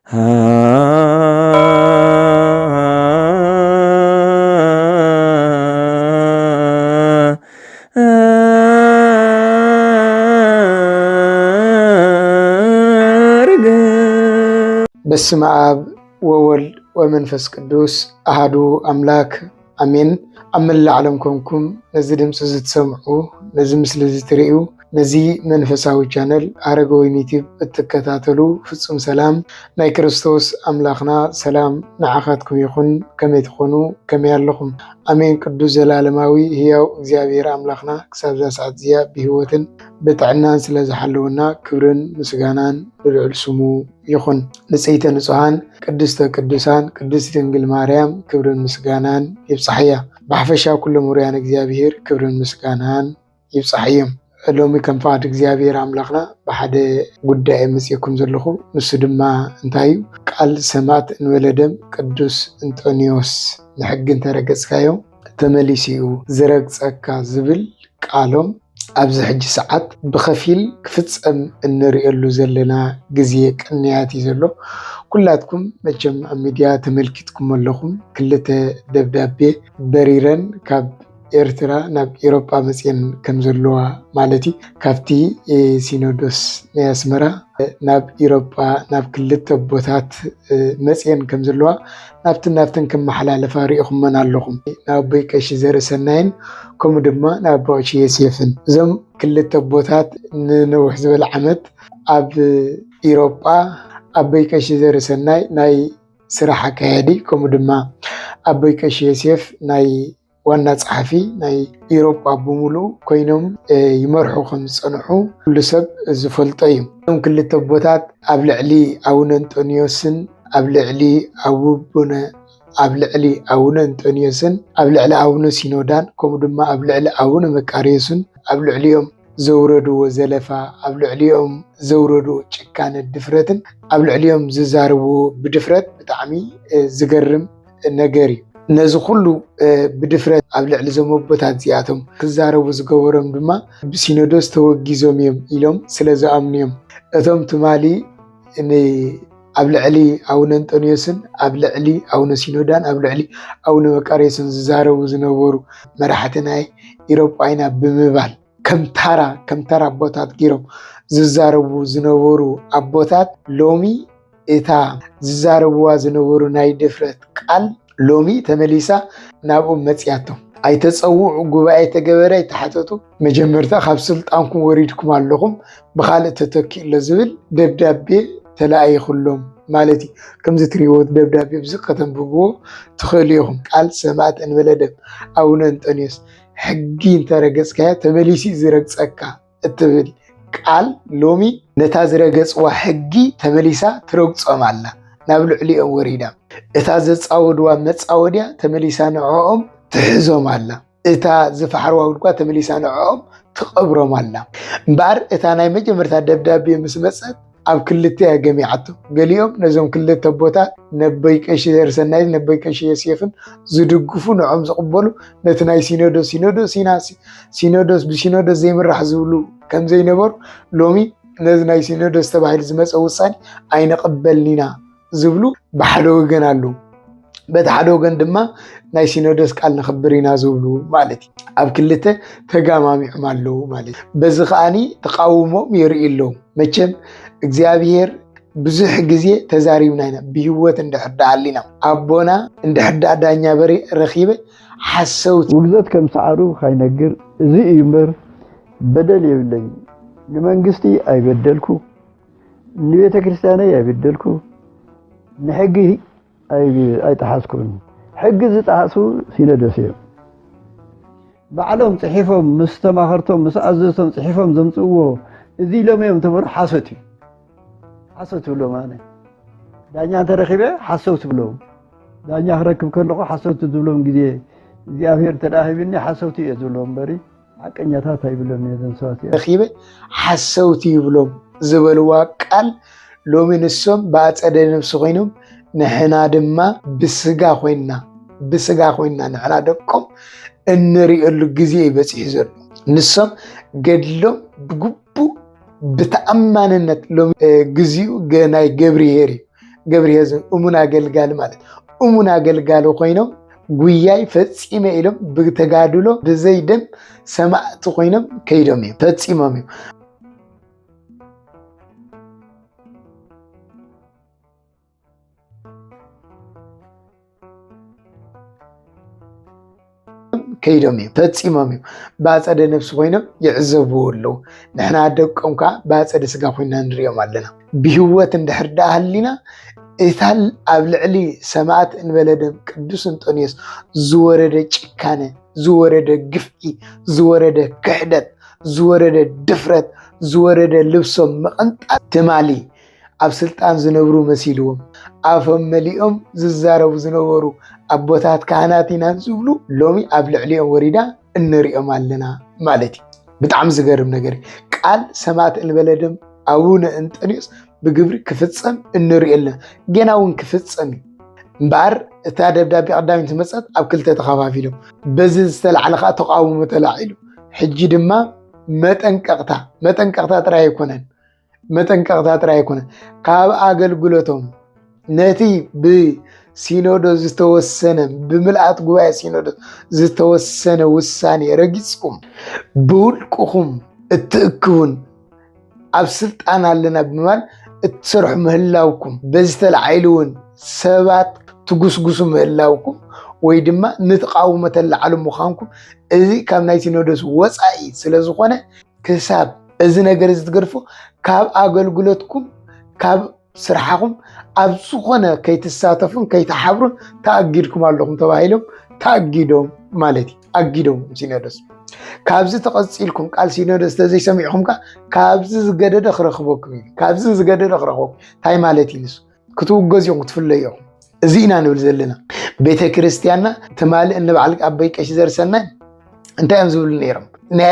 በስመ አብ ወወልድ ወመንፈስ ቅዱስ አሐዱ አምላክ አሜን። ኣብ መላእ ዓለም ኮንኩም ነዚ ድምፂ ዝትሰምዑ ነዚ ምስሊ ዝትሪኡ ነዚ መንፈሳዊ ቻነል ሃረገወይን ዩቲዩብ እትከታተሉ ፍጹም ሰላም ናይ ክርስቶስ ኣምላኽና ሰላም ንዓኻትኩም ይኹን። ከመይ ትኾኑ? ከመይ ኣለኹም? ኣሜን። ቅዱስ ዘላለማዊ ህያው እግዚአብሔር ኣምላኽና ክሳብ ዛ ሰዓት እዚኣ ብሂወትን ብጥዕናን ስለ ዝሓለወና ክብርን ምስጋናን ልዑል ስሙ ይኹን። ንጽይተ ንጹሃን ቅድስተ ቅዱሳን ቅድስት ድንግል ማርያም ክብርን ምስጋናን ይብጻሕያ። ብሓፈሻ ኩሎም ውርያን እግዚአብሔር ክብርን ምስጋናን ይብጻሕዮም። ሎሚ ከም ፍቃድ እግዚአብሔር ኣምላኽና ብሓደ ጉዳይ መፅአኩም ዘለኹ ንሱ ድማ እንታይ እዩ? ቃል ሰማዕት እንበለደም ቅዱስ እንጦንዮስ ንሕጊ እንተረገጽካዮ ተመሊሲኡ ዝረግጸካ ዝብል ቃሎም ኣብዚ ሕጂ ሰዓት ብኸፊል ክፍጸም እንሪእየሉ ዘለና ግዜ ቅንያት እዩ ዘሎ። ኩላትኩም መቸም ኣብ ሚድያ ተመልኪትኩም ኣለኹም። ክልተ ደብዳቤ በሪረን ካብ ኤርትራ ናብ ኤሮጳ መፅአን ከም ዘለዋ ማለት እዩ። ካብቲ ሲኖዶስ ናይ ኣስመራ ናብ ኤሮጳ ናብ ክልተ ቦታት መፅአን ከም ዘለዋ ናብትን ከመሓላለፋ ሪኢኹመን ኣለኹም። ናብ ኣቦይ ቀሺ ዘርእሰናይን ከምኡ ድማ ናብ ኣቦ ቀሺ ዮሴፍን እዞም ክልተ ቦታት ንነዊሕ ዝበለ ዓመት ኣብ ኤሮጳ ኣቦይ ቀሺ ዘርእሰናይ ናይ ስራሕ ኣካያዲ ከምኡ ድማ ኣቦይ ቀሺ ዮሴፍ ናይ ዋና ጸሓፊ ናይ ኤሮጳ ብምሉእ ኮይኖም ይመርሑ ከም ዝጸንሑ ኩሉ ሰብ ዝፈልጦ እዩ። እዞም ክልተ ቦታት ኣብ ልዕሊ ኣቡነ እንጦንዮስን ኣብ ልዕሊ ኣቡነ እንጦንዮስን ኣብ ልዕሊ ኣቡነ ሲኖዳን ከምኡ ድማ ኣብ ልዕሊ ኣቡነ መቃርዮስን ኣብ ልዕሊኦም ዘውረድዎ ዘለፋ ኣብ ልዕሊኦም ዘውረድዎ ጭካነ ድፍረትን ኣብ ልዕሊኦም ዝዛረብዎ ብድፍረት ብጣዕሚ ዝገርም ነገር እዩ። ነዚ ኩሉ ብድፍረት ኣብ ልዕሊ ዞም ኣቦታት እዚኣቶም ክዛረቡ ዝገበሮም ድማ ብሲኖዶስ ተወጊዞም እዮም ኢሎም ስለ ዝኣምኑ እዮም። እቶም ትማሊ ኣብ ልዕሊ ኣቡነ እንጦንዮስን ኣብ ልዕሊ ኣቡነ ሲኖዳን ኣብ ልዕሊ ኣቡነ መቃርዮስን ዝዛረቡ ዝነበሩ መራሕቲ ናይ ኤሮጳይና ብምባል ከም ተራ ኣቦታት ገይሮም ዝዛረቡ ዝነበሩ ኣቦታት ሎሚ እታ ዝዛረብዋ ዝነበሩ ናይ ድፍረት ቃል ሎሚ ተመሊሳ ናብኦም መፅያቶም። ኣይተፀውዑ ጉባኤ ተገበረ ኣይተሓተቱ መጀመርታ ካብ ስልጣንኩም ወሪድኩም ኣለኹም ብካልእ ተተኪኡሎ ዝብል ደብዳቤ ተለኣይኹሎም ማለት እዩ። ከምዚ ትሪእዎ ደብዳቤ ብዙሕ ከተንብብዎ ትኽእሉ ኢኹም። ቃል ሰማዕት እንበለደም ኣቡነ እንጦንዮስ ሕጊ እንተረገጽካዮ ተመሊሲ ዝረግጸካ እትብል ቃል ሎሚ ነታ ዝረገጽዋ ሕጊ ተመሊሳ ትረግጾም ኣላ ናብ ልዕሊኦም ወሪዳ። እታ ዘፃወድዋ መፃወድያ ተመሊሳ ንዕኦም ትሕዞም ኣላ። እታ ዝፋሕርዋ ጉድጓድ ተመሊሳ ንዕኦም ትቐብሮም ኣላ። እምበኣር እታ ናይ መጀመርታ ደብዳቤ ምስ መፀት ኣብ ክልተ ገሚዓቶም ገሊኦም ነዞም ክልተ ቦታት ነቦይ ቀሺ ዘርእሰናይን ነቦይ ቀሺ ዮሴፍን ዝድግፉ ንዖም ዝቕበሉ ነቲ ናይ ሲኖዶስ ብሲኖዶስ ዘይምራሕ ዝብሉ ከም ዘይነበሩ ሎሚ ነዚ ናይ ሲኖዶስ ተባሂሉ ዝመፀ ውሳኔ ኣይነቕበልኒና ዝብሉ ብሓደ ወገን ኣለዉ። በቲ ሓደ ወገን ድማ ናይ ሲኖዶስ ቃል ንኽብር ኢና ዝብሉ ማለት እዩ። ኣብ ክልተ ተጋማሚዖም ኣለዉ ማለት እዩ። በዚ ከዓኒ ተቃውሞም የርኢ ኣለዉ። መቸም እግዚአብሔር ብዙሕ ግዜ ተዛሪብና ኢና ብህይወት እንድሕዳእ ኣሊና ኣቦና እንድሕዳእ ዳኛ በሪ ረኺበ ሓሰውቲ ውግዘት ከም ሰዓሩ ካይነግር እዚ እዩ እምበር በደል የብለይ። ንመንግስቲ ኣይበደልኩ፣ ንቤተ ክርስቲያነይ ኣይበደልኩ፣ ንሕጊ ኣይጠሓስኩን። ሕጊ ዝጠሓሱ ሲኖዶስ እዮም። ባዕሎም ፅሒፎም ምስ ተማኸርቶም ምስ ኣዘዝቶም ፅሒፎም ዘምፅዎ እዚ ኢሎም እዮም ተመሩ ሓሶት እዩ። ሓሶት ብሎም ኣነ ዳኛ እንተረኺበ ሓሰውት ብሎም ዳኛ ክረክብ ከለኹ ሓሰውቲ ዝብሎም ግዜ እግዚኣብሔር ተዳሂብኒ ሓሰውቲ እየ ዝብሎም በሪ ሓቀኛታት ኣይብሎም እየን ሰባት ረኺበ ሓሰውቲ ይብሎም ዝበልዋ ቃል ሎሚ ንሶም ብኣፀደ ነብሲ ኮይኖም ንሕና ድማ ብስጋ ኮይንና ንሕና ደቆም እንሪእሉ ግዜ ይበፂሑ ዘሎ። ንሶም ገድሎም ብግቡእ ብተኣማንነት ሎሚ ግዜኡ ናይ ገብርሄር እዩ። ገብርሄ እሙን አገልጋል ማለት እሙን አገልጋል ኮይኖም ጉያይ ፈጺመ ኢሎም ብተጋድሎ ብዘይ ደም ሰማዕቲ ኮይኖም ከይዶም እዮም ፈጺሞም እዮም ከይዶም እዮም ፈጺሞም እዮም ባጸደ ነፍሲ ኮይኖም ይዕዘብዎ ኣለዉ ንሕና ደቆም ከዓ ባጸደ ስጋ ኮይና ንሪኦም ኣለና ብህወት እንድሕር ዳ ሃሊና እታል ኣብ ልዕሊ ሰማዕት እንበለ ደም ቅዱስ እንጦንዮስ ዝወረደ ጭካነ ዝወረደ ግፍዒ ዝወረደ ክሕደት ዝወረደ ድፍረት ዝወረደ ልብሶም መቐንጣት ትማሊ ኣብ ስልጣን ዝነብሩ መሲልዎም ኣፎም መሊኦም ዝዛረቡ ዝነበሩ ኣቦታት ካህናት ኢና ዝብሉ ሎሚ ኣብ ልዕሊኦም ወሪዳ እንሪኦም ኣለና ማለት እዩ ብጣዕሚ ዝገርም ነገር ቃል ሰማዕት እንበለ ደም ኣቡነ እንጦንዮስ ብግብሪ ክፍጸም እንሪኦ ኣለና ገና እውን ክፍጸም እምበኣር እታ ደብዳቤ ቀዳሚት መፀት ኣብ ክልተ ተኸፋፊሎም በዚ ዝተላዕለ ከዓ ተቃውሞ ተላዒሉ ሕጂ ድማ መጠንቀቕታ ጥራይ ኣይኮነን መጠንቀቕታ ጥራይ ኣይኮነን ካብ ኣገልግሎቶም ነቲ ብሲኖዶስ ዝተወሰነ ብምልኣት ጉባኤ ሲኖዶስ ዝተወሰነ ውሳኔ ረጊፅኩም ብውልቅኹም እትእክቡን ኣብ ስልጣን ኣለና ብምባል እትሰርሑ ምህላውኩም በዚ ተላዒሉ እውን ሰባት ትጉስጉሱ ምህላውኩም ወይ ድማ ንትቃውሞ ተላዓሉ ምዃንኩም እዚ ካብ ናይ ሲኖዶስ ወፃኢ ስለ ዝኾነ ክሳብ እዚ ነገር ዝትገርፎ ካብ ኣገልግሎትኩም ካብ ስራሕኩም ኣብ ዝኾነ ከይትሳተፉን ከይተሓብሩን ተኣጊድኩም ኣለኹም ተባሂሎም ተኣጊዶም ማለት እዩ ኣጊዶም ሲኖዶስ ካብዚ ተቐፂልኩም ቃል ሲኖዶስ ተዘይሰሚዕኹም ከዓ ካብዚ ዝገደደ ክረኽበኩም እዩ ካብዚ ዝገደደ ክረኽበኩም እንታይ ማለት እዩ ንሱ ክትውገዙ ኢኹም ክትፍለዩ ኢኹም እዚ ኢና ንብል ዘለና ቤተ ክርስቲያንና ትማልእ እንበዓል ኣበይ ቀሺ ዘርሰናይ እንታይ እዮም ዝብሉ ነይሮም ናይ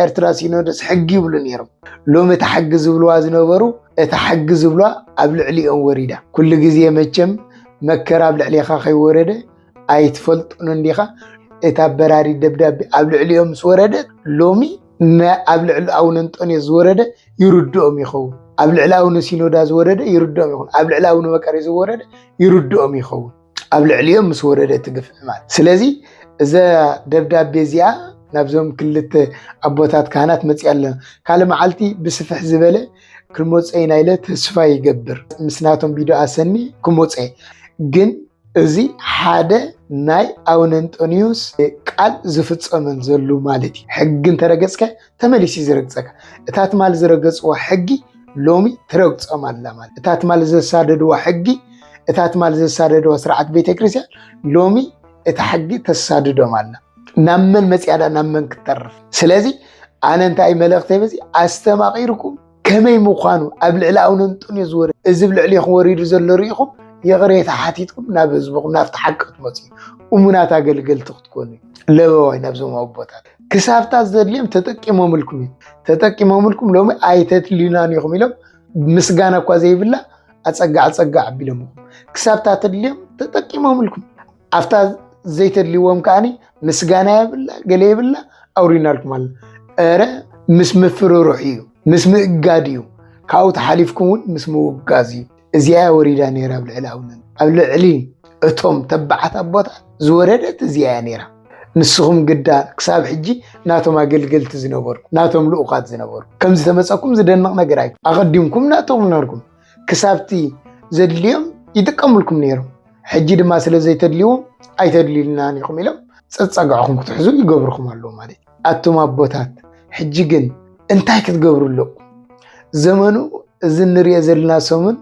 ኤርትራ ሲኖዶስ ሕጊ ይብሉ ነይሮም ሎሚ እቲ ሕጊ ዝብልዋ ዝነበሩ እቲ ሕጊ ዝብልዋ ኣብ ልዕሊኦም ወሪዳ ኩሉ ግዜ መቸም መከራ ኣብ ልዕሊኻ ከይወረደ ኣይትፈልጡን እንዲኻ እታ በራሪ ደብዳቤ ኣብ ልዕሊኦም ዝወረደት ሎሚ ኣብ ልዕሊ ኣቡነ እንጦንዮስ ዝወረደ ይርድኦም ይኸውን ኣብ ልዕሊ ኣቡነ ሲኖዳ ዝወረደ ይርድኦም ይኸውን ኣብ ልዕሊ ኣቡነ መቃርዮስ ዝወረደ ይርድኦም ይኸውን ኣብ ልዕሊኦም ምስ ወረደ ትግፍዕ ማለት ስለዚ እዛ ደብዳቤ እዚኣ ናብዞም ክልተ ኣቦታት ካህናት መፅኣ ኣለና ካልእ መዓልቲ ብስፍሕ ዝበለ ክመፀ ኢና ኢለ ተስፋ ይገብር ምስናቶም ቪድዮ ኣሰኒ ክመፀ ግን እዚ ሓደ ናይ ኣቡነ እንጦንዮስ ቃል ዝፍፀመን ዘሎ ማለት እዩ ሕጊ እንተረገፅከ ተመሊሲ ዝረግፀካ እታ ትማል ዝረገፅዎ ሕጊ ሎሚ ትረግፆም ኣላ ማለት እታ ትማል ዘሳደድዋ ሕጊ እታ ትማል ዘሳደድዋ ስርዓት ቤተክርስትያን ሎሚ እታ ሕጊ ተሳድዶም ኣላ ናብ መን መፅያዳ ናብ መን ክትተርፍ ስለዚ ኣነ እንታይ መልእኽተይ በዚ ኣስተማቒርኩም ከመይ ምዃኑ ኣብ ልዕሊ ኣቡነ እንጦንዮስ ዝወረደ እዚ ብልዕሊኹም ወሪዱ ዘሎ ርኢኹም የቕሬታ ሓቲትኩም ናብ ህዝብኩም ናብቲ ሓቂ ክትመፁ እሙናት ኣገልገልቲ ክትኮኑ ለበዋይ ናብዞም ኣቦታት ክሳብታ ዘድልዮም ተጠቂሞምልኩም ሎሚ ኣይተትልዩናን ኢኹም ኢሎም ምስጋና እኳ ዘይብላ ኣፀጋዕ ኣቢሎም ክሳብታ ተድልዮም ተጠቂሞምልኩም ኣፍታ ዘይተድልይዎም ከዓኒ ምስጋና የብላ ገለ የብላ ኣውሪናልኩም ኣለ ኧረ ምስ ምፍርሩሕ እዩ ምስ ምእጋድ እዩ ካብኡ ተሓሊፍኩም እውን ምስ ምውጋዝ እዩ እዚኣ ወሪዳ ነይራ ኣብ ልዕሊ ኣብ ልዕሊ እቶም ተባዓት ኣቦታት ዝወረደት እዚኣ ነይራ ንስኹም ግዳ ክሳብ ሕጂ ናቶም ኣገልገልቲ ዝነበሩ ናቶም ልኡኻት ዝነበሩ ከምዚ ተመፀኩም ዝደንቕ ነገር ኣይ ኣቐዲምኩም ናቶም ነርኩም ክሳብቲ ዘድልዮም ይጥቀምልኩም ነይሮም ሕጂ ድማ ስለ ዘይተድልይዎም ኣይተድልዩልናን ኢኹም ኢሎም ፀፀጋዕኹም ክትሕዙ ይገብርኩም ኣለዎ ማለት ኣቶም ኣቦታት ሕጂ ግን እንታይ ክትገብሩ ኣለኩም ዘመኑ እዚ እንሪኦ ዘለና ሰሙን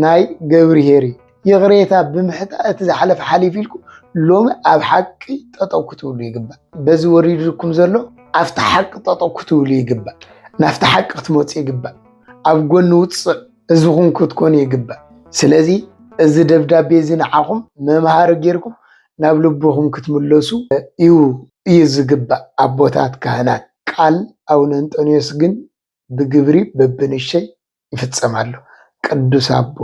ናይ ገብርሄር የቕሬታ ብምሕታ እቲ ዝሓለፈ ሓሊፍ ኢልኩም ሎሚ ኣብ ሓቂ ጠጠው ክትብሉ ይግባእ በዚ ወሪድኩም ዘሎ ኣብቲ ሓቂ ጠጠው ክትብሉ ይግባእ ናብቲ ሓቂ ክትመፁ ይግባእ ኣብ ጎኒ ውፅእ ህዝብኩም ክትኮኑ ይግባእ ስለዚ እዚ ደብዳቤ እዚ ንዓኹም መምሃሪ ጌርኩም ናብ ልብኹም ክትምለሱ እዩ ዝግባእ ኣቦታት ካህናት ቃል ኣቡነ እንጦንዮስ ግን ብግብሪ በብንሸይ ይፍፀም ኣሎ ቅዱስ ኣቦ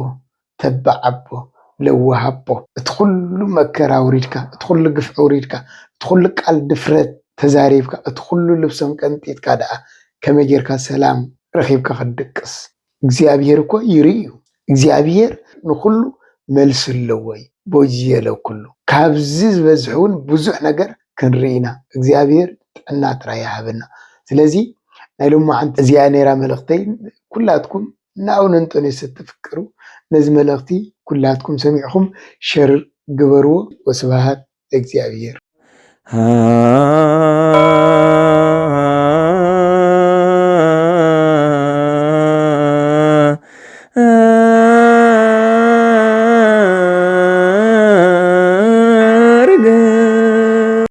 ተባዕ ኣቦ ለዋህ ኣቦ እቲ ኩሉ መከራ ውሪድካ እቲ ኩሉ ግፍዒ ውሪድካ እቲ ኩሉ ቃል ድፍረት ተዛሪብካ እቲ ኩሉ ልብሶም ቀንጢትካ ደኣ ከመይ ጌርካ ሰላም ረኺብካ ክትድቅስ እግዚኣብሔር እኮ ይርኢ እዩ እግዚኣብሔር ንኩሉ መልስ ኣለወይ ቦዝየ ለኩሉ ካብዚ ዝበዝሑን ብዙሕ ነገር ክንርኢና እግዚአብሔር ጥዕና ጥራይ ይሃበና። ስለዚ ናይ ሎማዓንቲ እዚኣ ነይራ መልእኽተይ ኩላትኩም ናብኡ እንጦንዮስ እትፍቅሩ ነዚ መልእኽቲ ኩላትኩም ሰሚዕኹም ሸር ግበርዎ። ወስብሃት ለእግዚአብሔር።